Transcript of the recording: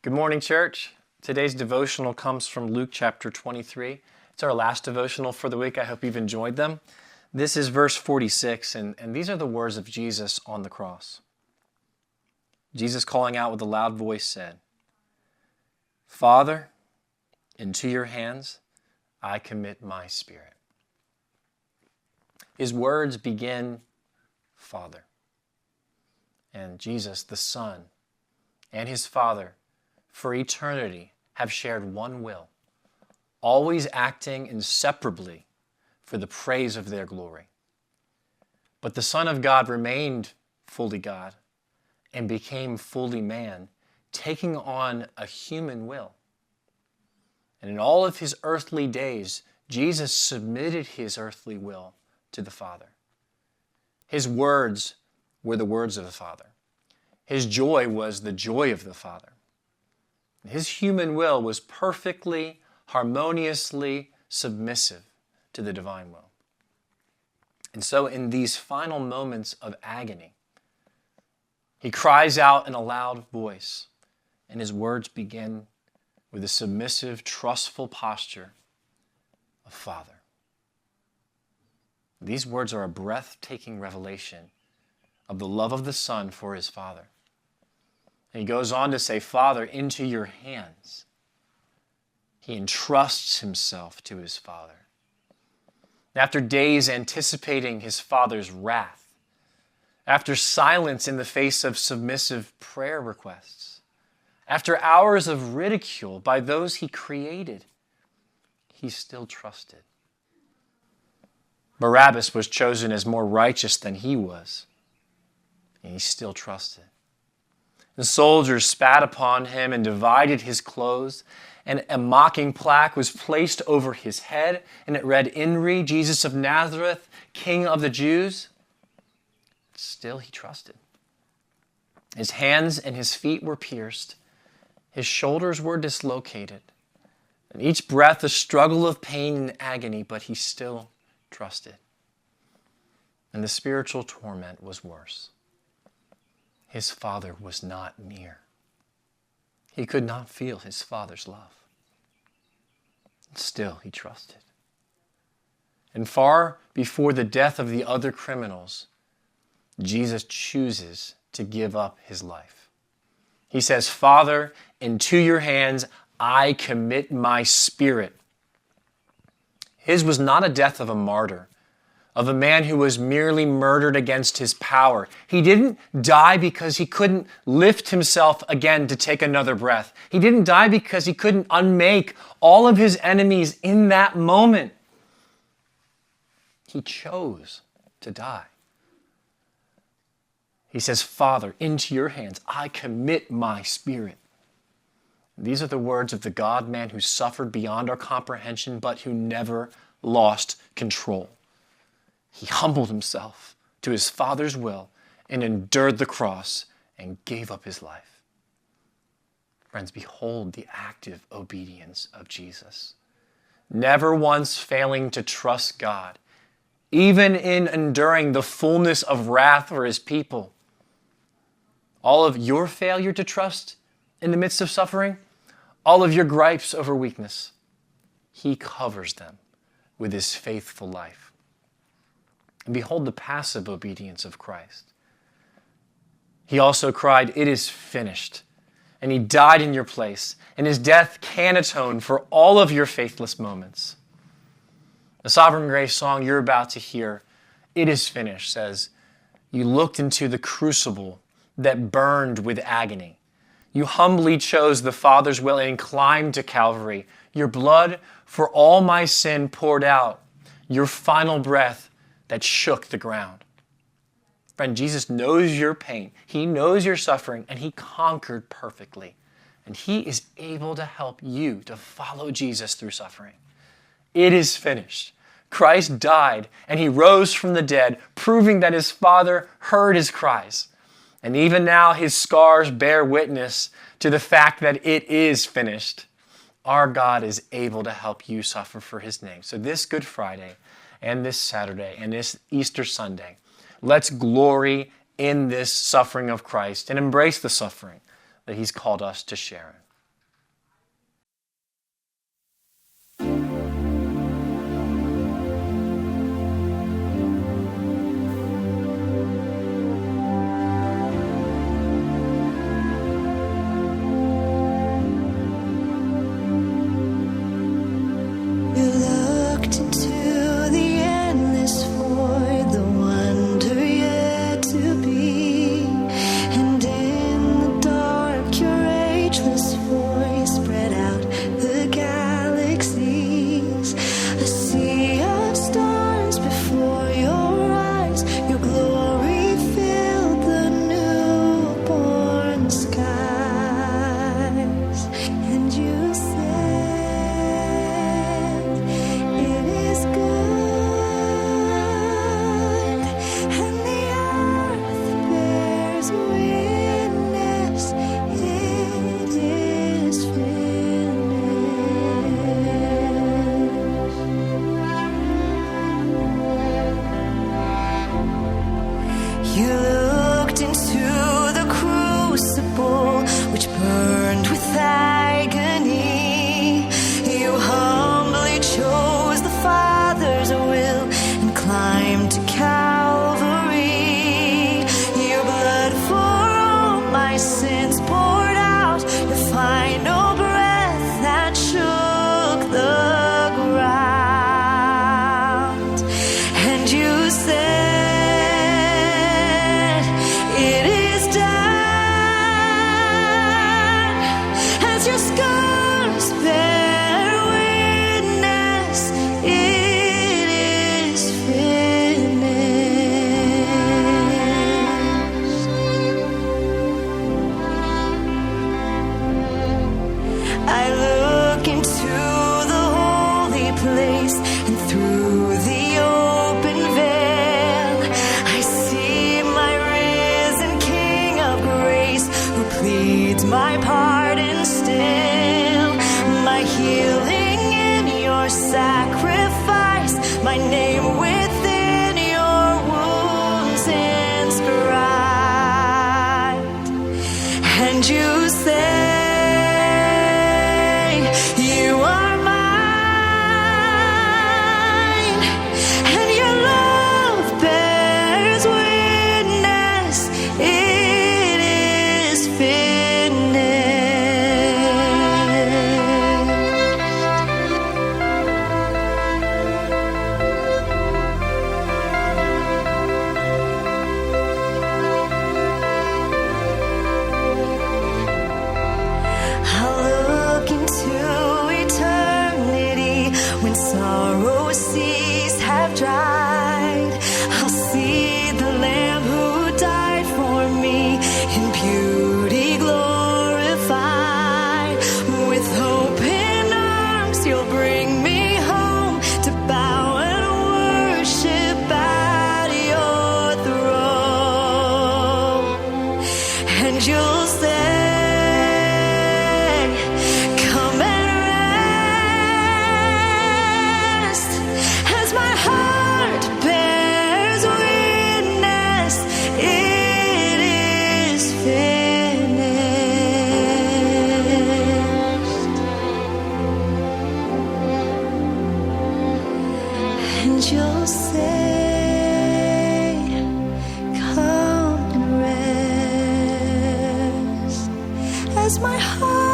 Good morning, church. Today's devotional comes from Luke chapter 23. It's our last devotional for the week. I hope you've enjoyed them. This is verse 46, and these are the words of Jesus on the cross. Jesus, calling out with a loud voice, said, "Father, into your hands I commit my spirit." His words begin, Father. And Jesus, the Son, and his Father, for eternity, have shared one will, always acting inseparably for the praise of their glory. But the Son of God remained fully God and became fully man, taking on a human will. And in all of his earthly days, Jesus submitted his earthly will to the Father. His words were the words of the Father. His joy was the joy of the Father. His human will was perfectly, harmoniously submissive to the divine will. And so in these final moments of agony, he cries out in a loud voice, and his words begin with a submissive, trustful posture of Father. These words are a breathtaking revelation of the love of the Son for his Father. And he goes on to say, Father, into your hands. He entrusts himself to his Father. After days anticipating his Father's wrath, after silence in the face of submissive prayer requests, after hours of ridicule by those he created, he still trusted. Barabbas was chosen as more righteous than he was, and he still trusted. The soldiers spat upon him and divided his clothes, and a mocking plaque was placed over his head, and it read, "Inri, Jesus of Nazareth, King of the Jews." Still he trusted. His hands and his feet were pierced. His shoulders were dislocated. And each breath a struggle of pain and agony, but he still trusted. And the spiritual torment was worse. His Father was not near. He could not feel his Father's love. Still, he trusted. And far before the death of the other criminals, Jesus chooses to give up his life. He says, Father, into your hands I commit my spirit. His was not a death of a martyr, of a man who was merely murdered against his power. He didn't die because he couldn't lift himself again to take another breath. He didn't die because he couldn't unmake all of his enemies in that moment. He chose to die. He says, Father, into your hands I commit my spirit. These are the words of the God-man who suffered beyond our comprehension, but who never lost control. He humbled himself to his Father's will and endured the cross and gave up his life. Friends, behold the active obedience of Jesus. Never once failing to trust God, even in enduring the fullness of wrath for his people. All of your failure to trust in the midst of suffering, all of your gripes over weakness, he covers them with his faithful life. And behold the passive obedience of Christ. He also cried, "It is finished." And he died in your place. And his death can atone for all of your faithless moments. The Sovereign Grace song you're about to hear, "It is finished," says, you looked into the crucible that burned with agony. You humbly chose the Father's will and climbed to Calvary. Your blood for all my sin poured out. Your final breath that shook the ground. Friend, Jesus knows your pain. He knows your suffering, and he conquered perfectly. And he is able to help you to follow Jesus through suffering. It is finished. Christ died, and he rose from the dead, proving that his Father heard his cries. And even now, his scars bear witness to the fact that it is finished. Our God is able to help you suffer for his name. So this Good Friday, and this Saturday, and this Easter Sunday, let's glory in this suffering of Christ and embrace the suffering that he's called us to share in. matchless voice spread out the galaxies, a sea of stars before your eyes. Your glory filled the newborn skies, and you said, "It is good," and the earth bears witness, it is finished. You looked into the crucible which burned with agony. You humbly chose the Father's will and climbed to Calvary. Your blood for all my sins poured out, your final breath that shook the ground. And you said, "It is done," as your scars bear witness, it is finished. I look into the holy place, and through the open veil, I see my risen King of grace, who pleads my pardon still. My healing in your sacrifice, my name within your wounds inscribed. And you say, "You are mine," and your love bears witness, it is finished. I'll look into eternity when sorrow's seas have dried. I'll see the Lamb who died for me in beauty glorified. With hope in arms, you'll bring me home to bow and worship at your throne. And you'll say, "Come and rest," as my heart bears witness, it is finished. And you'll say, "Come and rest," as my heart